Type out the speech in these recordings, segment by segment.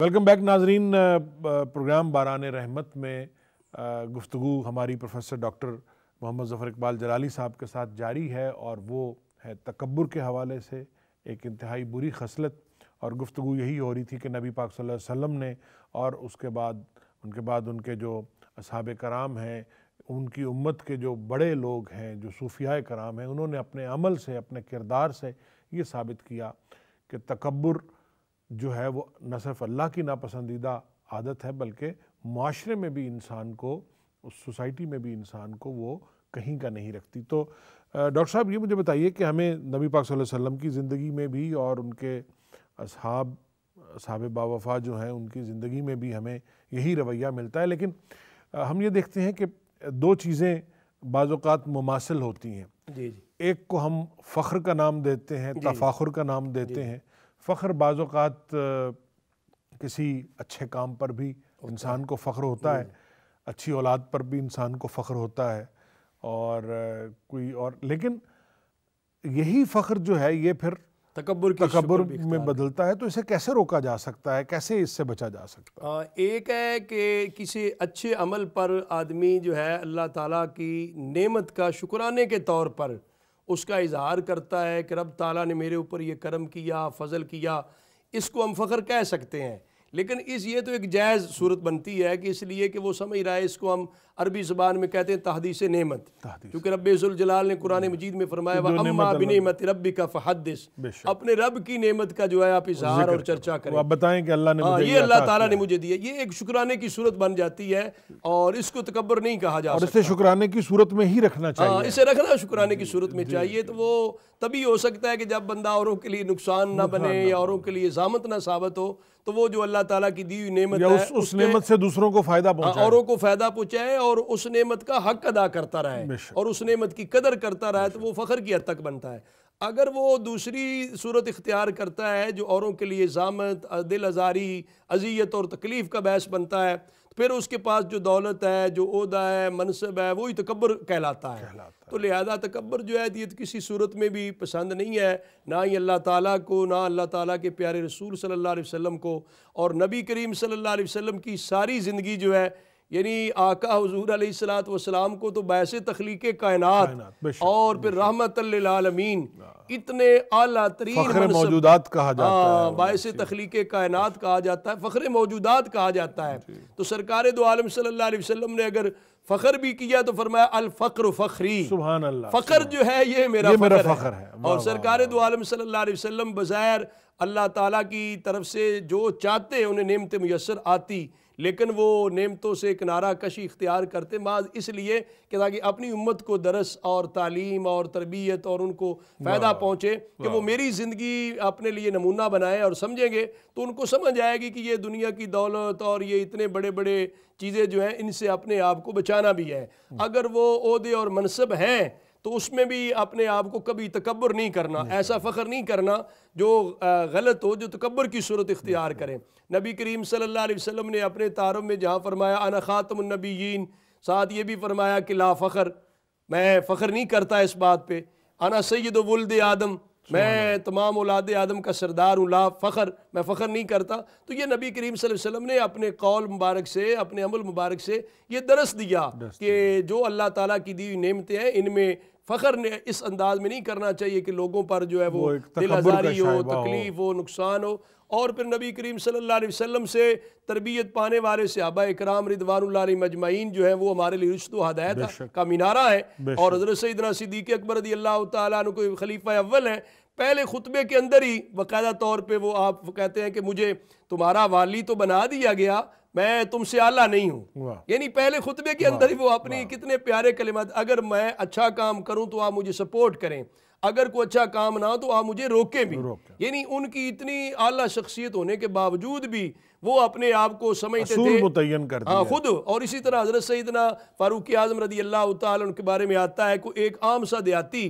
Welcome back ناظرین، programme باران رحمت میں گفتگو ہماری پروفیسر ڈاکٹر محمد ظفر اقبال جلالی صاحب کے ساتھ جاری ہے، اور وہ ہے تکبر کے حوالے سے ایک انتہائی بری خصلت، اور گفتگو یہی ہو رہی تھی کہ نبی پاک صلی اللہ علیہ وسلم نے اور اس کے بعد ان کے جو اصحاب کرام ہیں، ان کی امت کے جو بڑے لوگ ہیں، جو صوفیاء کرام ہیں، انہوں نے اپنے عمل سے، اپنے کردار سے یہ ثابت کیا کہ تکبر جو ہے وہ نہ صرف اللہ کی ناپسندیدہ عادت ہے، بلکہ معاشرے میں بھی انسان کو، اس سوسائٹی میں بھی انسان کو وہ کہیں کا نہیں رکھتی۔ تو ڈاکٹر صاحب یہ مجھے بتائیے کہ ہمیں نبی پاک صلی اللہ علیہ وسلم کی زندگی میں بھی اور ان کے اصحاب باوفا جو ہیں ان کی زندگی میں بھی ہمیں یہی رویہ ملتا ہے، لیکن ہم یہ دیکھتے ہیں کہ دو چیزیں بعض اوقات مماثل ہوتی ہیں۔ ایک کو ہم فخر کا نام دیتے ہیں، تفاخر کا نام دیتے ہیں۔ فخر بعض اوقات کسی اچھے کام پر بھی انسان کو فخر ہوتا ہے، اچھی اولاد پر بھی انسان کو فخر ہوتا ہے، اور لیکن یہی فخر جو ہے یہ پھر تکبر میں بدلتا ہے۔ تو اسے کیسے روکا جا سکتا ہے، کیسے اس سے بچا جا سکتا ہے؟ ایک ہے کہ کسی اچھے عمل پر آدمی جو ہے اللہ تعالیٰ کی نعمت کا شکرانے کے طور پر اس کا اظہار کرتا ہے کہ رب تعالیٰ نے میرے اوپر یہ کرم کیا، فضل کیا، اس کو ہم فخر کہہ سکتے ہیں۔ لیکن یہ تو ایک جائز صورت بنتی ہے کہ اس لیے کہ وہ سمجھ رہا ہے، اس کو ہم عربی زبان میں کہتے ہیں تحدیث نعمت، کیونکہ رب ذوالجلال نے قرآن مجید میں فرمایا وَأَمَّا بِنِعْمَتِ رَبِّكَ فَحَدِّثْ، اپنے رب کی نعمت کا جو ہے آپ اظہار اور چرچا کریں، آپ بتائیں کہ اللہ نے مجھے یہ اللہ تعالیٰ نے مجھے دیا۔ یہ ایک شکرانے کی صورت بن جاتی ہے، اور اس کو تکبر نہیں کہا جا سکتا، اور اسے شکرانے کی صورت میں ہی رکھنا چاہیے۔ اسے رکھنا شکرانے کی صورت میں چاہیے۔ تو وہ تبھی ہو سکتا ہے کہ جب بندہ اوروں کے لیے نقصان نہ بنے یا اوروں کے لیے ضامت نہ ثابت ہو، تو وہ جو اللہ تعالیٰ کی دی ہوئی نعمت ہے اس نعمت سے دوسروں کو فائدہ پہنچائے، اوروں کو فائدہ پہنچائے، اور اس نعمت کا حق ادا کرتا رہے اور اس نعمت کی قدر کرتا رہے، تو وہ فخر کی حد تک بنتا ہے۔ اگر وہ دوسری صورت اختیار کرتا ہے جو اوروں کے لیے ضامت، دل آزاری، اذیت اور تکلیف کا باعث بنتا ہے، پھر اس کے پاس جو دولت ہے، جو عہدہ ہے، منصب ہے، وہی تکبر کہلاتا ہے۔ تو لہذا تکبر جو ہے یہ کسی صورت میں بھی پسند نہیں ہے، نہ ہی اللہ تعالیٰ کو، نہ اللہ تعالیٰ کے پیارے رسول صلی اللہ علیہ وسلم کو، اور نبی کریم صلی اللہ علیہ وسلم کی ساری زندگی جو ہے، یعنی آقا حضور علیہ السلام کو تو باعث تخلیق کائنات اور پھر رحمت للعالمین، اتنے اعلیٰ ترین فخر موجودات کہا جاتا ہے، باعث تخلیق کائنات کہا جاتا ہے، فخر موجودات کہا جاتا ہے۔ تو سرکار دو عالم صلی اللہ علیہ وسلم نے اگر فخر بھی کیا تو فرمایا الفقر فخری، سبحان اللہ، فخر جو ہے یہ میرا فخر ہے۔ اور سرکار دو عالم صلی اللہ علیہ وسلم بظاہر اللہ تعالیٰ کی طرف سے جو چاہتے انہیں نعمتیں میسر آتی، لیکن وہ نعمتوں سے کنارہ کشی اختیار کرتے محض اس لیے کہ تاکہ اپنی امت کو درس اور تعلیم اور تربیت اور ان کو فائدہ پہنچے، کہ وہ میری زندگی اپنے لیے نمونہ بنائیں اور سمجھیں گے تو ان کو سمجھ آئے گی کہ یہ دنیا کی دولت اور یہ اتنے بڑے بڑے چیزیں جو ہیں ان سے اپنے آپ کو بچانا بھی ہے۔ اگر وہ عہدے اور منصب ہیں تو اس میں بھی اپنے آپ کو کبھی تکبر نہیں کرنا، ایسا فخر نہیں کرنا جو غلط ہو، جو تکبر کی صورت اختیار کریں۔ نبی کریم صلی اللہ علیہ وسلم نے اپنے تعارف میں جہاں فرمایا انا خاتم النبیین، ساتھ یہ بھی فرمایا کہ لا فخر، میں فخر نہیں کرتا اس بات پہ، انا سید ولد آدم، میں تمام اولاد آدم کا سردار ہوں، لا فخر، میں فخر نہیں کرتا۔ تو یہ نبی کریم صلی اللہ علیہ وسلم نے اپنے قول مبارک سے، اپنے عمل مبارک سے یہ درس دیا کہ جو اللہ تعالیٰ کی دی ہوئی نعمتیں ہیں ان میں فخر نے اس انداز میں نہیں کرنا چاہیے کہ لوگوں پر جو ہے وہ دل آزاری ہو، تکلیف ہو، نقصان ہو۔ اور پھر نبی کریم صلی اللہ علیہ وسلم سے تربیت پانے والے صحابہ اکرام رضوان اللہ علیہ مجمعین جو ہیں وہ ہمارے لیے رشد و ہدایت کا مینارہ ہے، اور حضرت سیدنا صدیق اکبر رضی اللہ تعالیٰ عنہ کو خلیفہ اول ہیں۔ پہلے خطبے کے اندر ہی باقاعدہ طور پہ وہ آپ کہتے ہیں کہ مجھے تمہارا والی تو بنا دیا گیا، میں تم سے اعلیٰ نہیں ہوں، یعنی پہلے خطبے کے اندر ہی وہ اپنی کتنے پیارے کلمات، اگر میں اچھا کام کروں تو آپ مجھے سپورٹ کریں، اگر کوئی اچھا کام نہ ہو تو آپ مجھے روکیں بھی، یعنی ان کی اتنی اعلیٰ شخصیت ہونے کے باوجود بھی وہ اپنے آپ کو سمجھتے تھے اصول متعین کر دیا خود۔ اور اسی طرح حضرت سیدنا فاروق اعظم رضی اللہ تعالیٰ عنہ کے بارے میں آتا ہے کہ ایک عام سا دیہاتی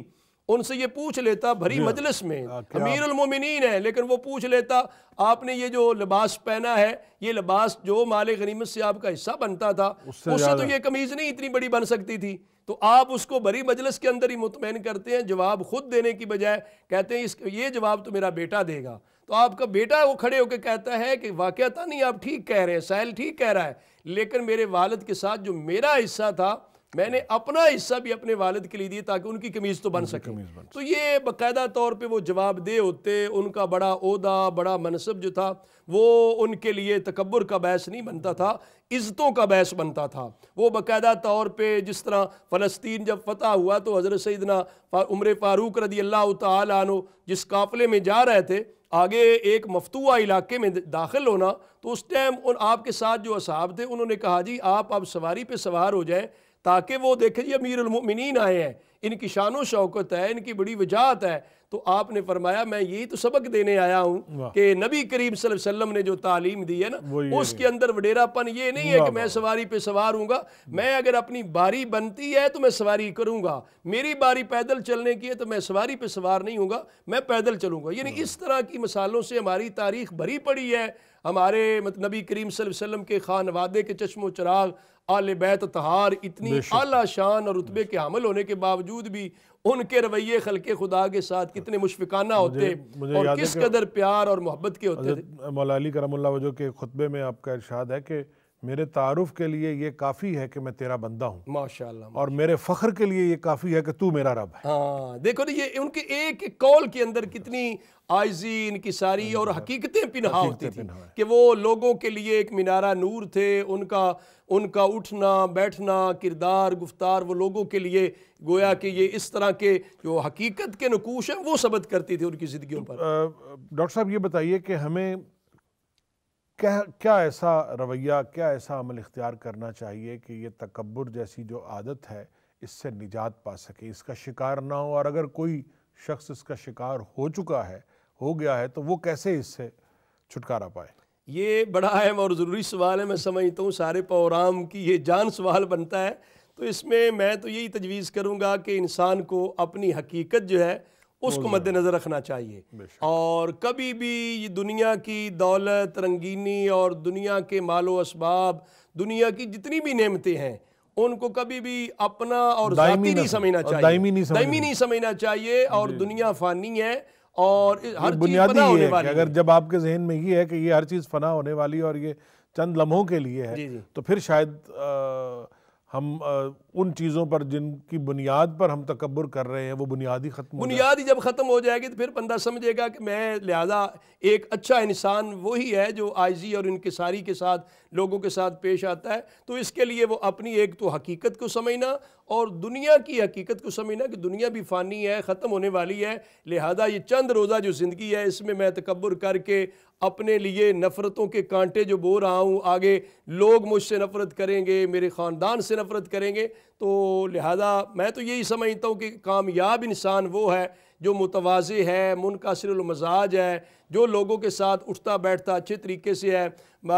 ان سے یہ پوچھ لیتا بھری مجلس میں، امیر المومنین ہے، لیکن وہ پوچھ لیتا آپ نے یہ جو لباس پہنا ہے، یہ لباس جو مال غنیمت سے آپ کا حصہ بنتا تھا، اس سے تو یہ قمیض نہیں اتنی بڑی بن سکتی تھی، تو آپ اس کو بڑی مجلس کے اندر ہی مطمئن کرتے ہیں، جواب خود دینے کی بجائے کہتے ہیں یہ جواب تو میرا بیٹا دے گا۔ تو آپ کا بیٹا وہ کھڑے ہو کے کہتا ہے کہ واقعتاً نہیں آپ ٹھیک کہہ رہے ہیں، سائل ٹھیک کہہ رہا ہے، لیکن میرے والد کے ساتھ جو میرا حصہ تھا میں نے اپنا حصہ بھی اپنے والد کے لیے دیا تاکہ ان کی قمیض تو بن سکے۔ تو یہ باقاعدہ طور پہ وہ جواب دہ ہوتے، ان کا بڑا عہدہ، بڑا منصب جو تھا وہ ان کے لیے تکبر کا باعث نہیں بنتا تھا، عزتوں کا باعث بنتا تھا۔ وہ باقاعدہ طور پہ جس طرح فلسطین جب فتح ہوا تو حضرت سیدنا عمر فاروق رضی اللہ تعالیٰ عنہ جس قافلے میں جا رہے تھے، آگے ایک مفتوحہ علاقے میں داخل ہونا، تو اس ٹائم آپ کے ساتھ جو اصحاب تھے انہوں نے کہا جی آپ اب سواری پہ سوار ہو جائیں تاکہ وہ دیکھیں جی امیر المؤمنین آئے ہیں، ان کی شان و شوکت ہے، ان کی بڑی وجاہت ہے۔ تو آپ نے فرمایا میں یہی تو سبق دینے آیا ہوں کہ نبی کریم صلی اللہ علیہ وسلم نے جو تعلیم دی ہے نا اس کے اندر وڈیرا پن یہ نہیں ہے کہ میں سواری پہ سوار ہوں گا، میں اگر اپنی باری بنتی ہے تو میں سواری کروں گا، میری باری پیدل چلنے کی ہے تو میں سواری پہ سوار نہیں ہوں گا، میں پیدل چلوں گا۔ یعنی اس طرح کی مثالوں سے ہماری تاریخ بھری پڑی ہے۔ ہمارے نبی کریم صلی اللہ علیہ وسلم کے خانوادے کے چشم و چراغ آل بیت طہار اتنی اعلیٰ شان اور رتبے کے حامل ہونے کے باوجود بھی ان کے رویے خلق خدا کے ساتھ کتنے مشفقانہ ہوتے اور کس قدر پیار اور محبت کے ہوتے تھے۔ مولا علی کرم اللہ وجہ کے خطبے میں آپ کا ارشاد ہے کہ میرے تعارف کے لیے یہ کافی ہے کہ میں تیرا بندہ ہوں، ماشاءاللہ، اور میرے فخر کے لیے یہ کافی ہے کہ تو میرا رب ہے۔ ہاں دیکھو نا یہ ان کے ایک ایک قول کے اندر کتنی عاجزی، انکساری اور حقیقتیں پنہا ہوتی تھی کہ وہ لوگوں کے لیے ایک منارہ نور تھے۔ ان کا اٹھنا بیٹھنا، کردار گفتار وہ لوگوں کے لیے گویا کہ یہ اس طرح کے جو حقیقت کے نقوش ہیں وہ ثبت کرتی تھی ان کی زندگیوں پر۔ ڈاکٹر صاحب یہ بتائیے کہ ہمیں کیا ایسا رویہ، کیا ایسا عمل اختیار کرنا چاہیے کہ یہ تکبر جیسی جو عادت ہے اس سے نجات پا سکے، اس کا شکار نہ ہو، اور اگر کوئی شخص اس کا شکار ہو چکا ہے، ہو گیا ہے، تو وہ کیسے اس سے چھٹکارا پائے؟ یہ بڑا اہم اور ضروری سوال ہے، میں سمجھتا ہوں سارے پروگرام کی یہ جان سوال بنتا ہے۔ تو اس میں تو یہی تجویز کروں گا کہ انسان کو اپنی حقیقت جو ہے اس کو مد نظر رکھنا چاہیے، اور کبھی بھی دنیا کی دولت، رنگینی اور دنیا کے مال و اسباب، دنیا کی جتنی بھی نعمتیں ہیں ان کو کبھی بھی اپنا اور ذاتی نہیں سمجھنا چاہیے، دائمی نہیں سمجھنا چاہیے، اور دنیا فانی ہے اور ہر چیز فنا ہونے والی ہے۔ اگر جب آپ کے ذہن میں یہ ہے کہ یہ ہر چیز فنا ہونے والی اور یہ چند لمحوں کے لیے ہے، تو پھر شاید ہم ان چیزوں پر جن کی بنیاد پر ہم تکبر کر رہے ہیں وہ بنیاد ہی ختم ہو جائے۔ بنیاد ہی جب ختم ہو جائے گی تو پھر بندہ سمجھے گا کہ میں لہذا ایک اچھا انسان وہی ہے جو عاجزی اور انکساری کے ساتھ لوگوں کے ساتھ پیش آتا ہے۔ تو اس کے لیے وہ اپنی ایک تو حقیقت کو سمجھنا اور دنیا کی حقیقت کو سمجھنا کہ دنیا بھی فانی ہے، ختم ہونے والی ہے، لہذا یہ چند روزہ جو زندگی ہے اس میں تکبر کر کے اپنے لیے نفرتوں کے کانٹے جو بو رہا ہوں، آگے لوگ مجھ سے نفرت کریں گے، میرے خاندان سے نفرت کریں گے، تو لہذا میں تو یہی سمجھتا ہوں کہ کامیاب انسان وہ ہے جو متواضع ہے، منکسر المزاج ہے، جو لوگوں کے ساتھ اٹھتا بیٹھتا اچھے طریقے سے ہے۔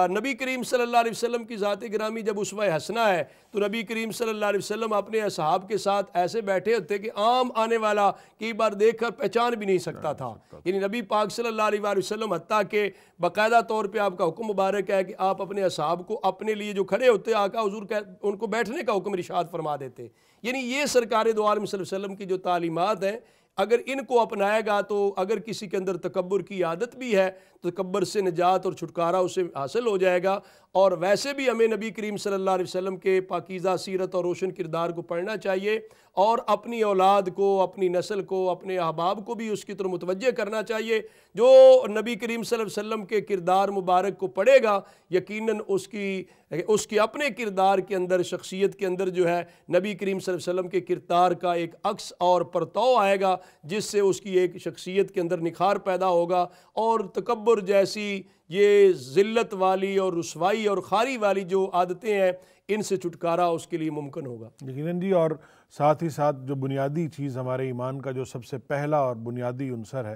نبی کریم صلی اللہ علیہ وسلم کی ذات گرامی جب اسوہ حسنہ ہے تو نبی کریم صلی اللہ علیہ وسلم اپنے اصحاب کے ساتھ ایسے بیٹھے ہوتے کہ عام آنے والا کئی بار دیکھ کر پہچان بھی نہیں سکتا تھا۔ یعنی نبی پاک صلی اللہ علیہ وسلم حتیٰ کہ باقاعدہ طور پہ آپ کا حکم مبارک ہے کہ آپ اپنے اصحاب کو اپنے لیے جو کھڑے ہوتے آقا حضور ان کو بیٹھنے کا حکم ارشاد فرما دیتے۔ یعنی یہ سرکار دو عالم صلی اللہ علیہ وسلم کی جو تعلیمات ہیں اگر ان کو اپنائے گا تو اگر کسی کے اندر تکبر کی عادت بھی ہے تو تکبر سے نجات اور چھٹکارا اسے حاصل ہو جائے گا۔ اور ویسے بھی ہمیں نبی کریم صلی اللہ علیہ وسلم کے پاکیزہ سیرت اور روشن کردار کو پڑھنا چاہیے، اور اپنی اولاد کو، اپنی نسل کو، اپنے احباب کو بھی اس کی طرف متوجہ کرنا چاہیے۔ جو نبی کریم صلی اللہ علیہ وسلم کے کردار مبارک کو پڑھے گا یقیناً اس کی اپنے کردار کے اندر، شخصیت کے اندر جو ہے نبی کریم صلی اللہ علیہ وسلم کے کردار کا ایک عکس اور پرتو آئے گا، جس سے اس کی ایک شخصیت کے اندر نکھار پیدا ہوگا، اور تکبر جیسی یہ ذلت والی اور رسوائی اور خاری والی جو عادتیں ہیں ان سے چھٹکارا اس کے لیے ممکن ہوگا۔ یقیناً جی، اور ساتھ ہی ساتھ جو بنیادی چیز ہمارے ایمان کا جو سب سے پہلا اور بنیادی عنصر ہے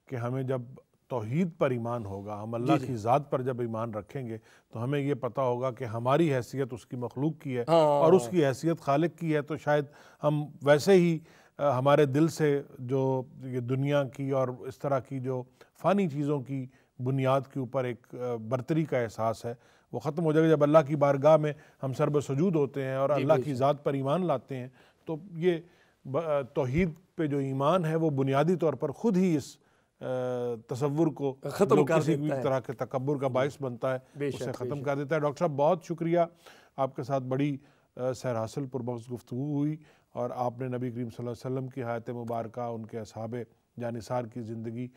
کہ ہمیں جب توحید پر ایمان ہوگا، ہم اللہ کی ذات پر جب ایمان رکھیں گے تو ہمیں یہ پتہ ہوگا کہ ہماری حیثیت اس کی مخلوق کی ہے اور اس کی حیثیت خالق کی ہے، تو شاید ہم ویسے ہی ہمارے دل سے جو یہ دنیا کی اور اس طرح کی جو فانی چیزوں کی بنیاد کے اوپر ایک برتری کا احساس ہے وہ ختم ہو جائے گا۔ جب اللہ کی بارگاہ میں ہم سر بسجود ہوتے ہیں اور اللہ کی ذات پر ایمان لاتے ہیں تو یہ توحید پہ جو ایمان ہے وہ بنیادی طور پر خود ہی اس تصور کو ختم کر کسی بھی دیتا ہے، طرح کے تکبر کا باعث بنتا ہے اسے ختم کر دیتا ہے۔ ڈاکٹر صاحب بہت شکریہ، آپ کے ساتھ بڑی سیر حاصل پرمغز گفتگو ہوئی، اور آپ نے نبی کریم صلی اللہ علیہ وسلم کی حیات مبارکہ، ان کے اصحاب جانثار کی زندگی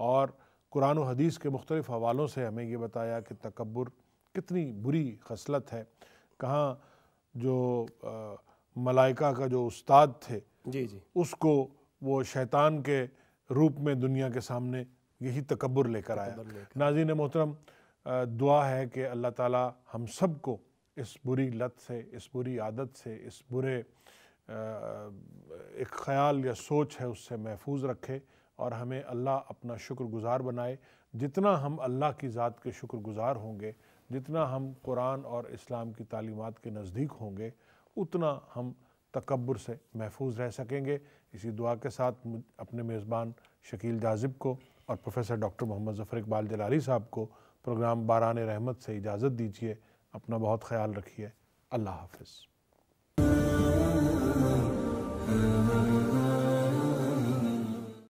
اور قرآن و حدیث کے مختلف حوالوں سے ہمیں یہ بتایا کہ تکبر کتنی بری خصلت ہے، کہاں جو ملائکہ کا جو استاد تھے جی جی اس کو وہ شیطان کے روپ میں دنیا کے سامنے یہی تکبر لے کر آیا۔ ناظرین محترم، دعا ہے کہ اللہ تعالی ہم سب کو اس بری لت سے، اس بری عادت سے، اس برے ایک خیال یا سوچ ہے اس سے محفوظ رکھے، اور ہمیں اللہ اپنا شکر گزار بنائے۔ جتنا ہم اللہ کی ذات کے شکر گزار ہوں گے، جتنا ہم قرآن اور اسلام کی تعلیمات کے نزدیک ہوں گے، اتنا ہم تکبر سے محفوظ رہ سکیں گے۔ اسی دعا کے ساتھ اپنے میزبان شکیل جاذب کو اور پروفیسر ڈاکٹر محمد ظفر اقبال جلالی صاحب کو پروگرام باران رحمت سے اجازت دیجیے۔ اپنا بہت خیال رکھیے۔ اللہ حافظ۔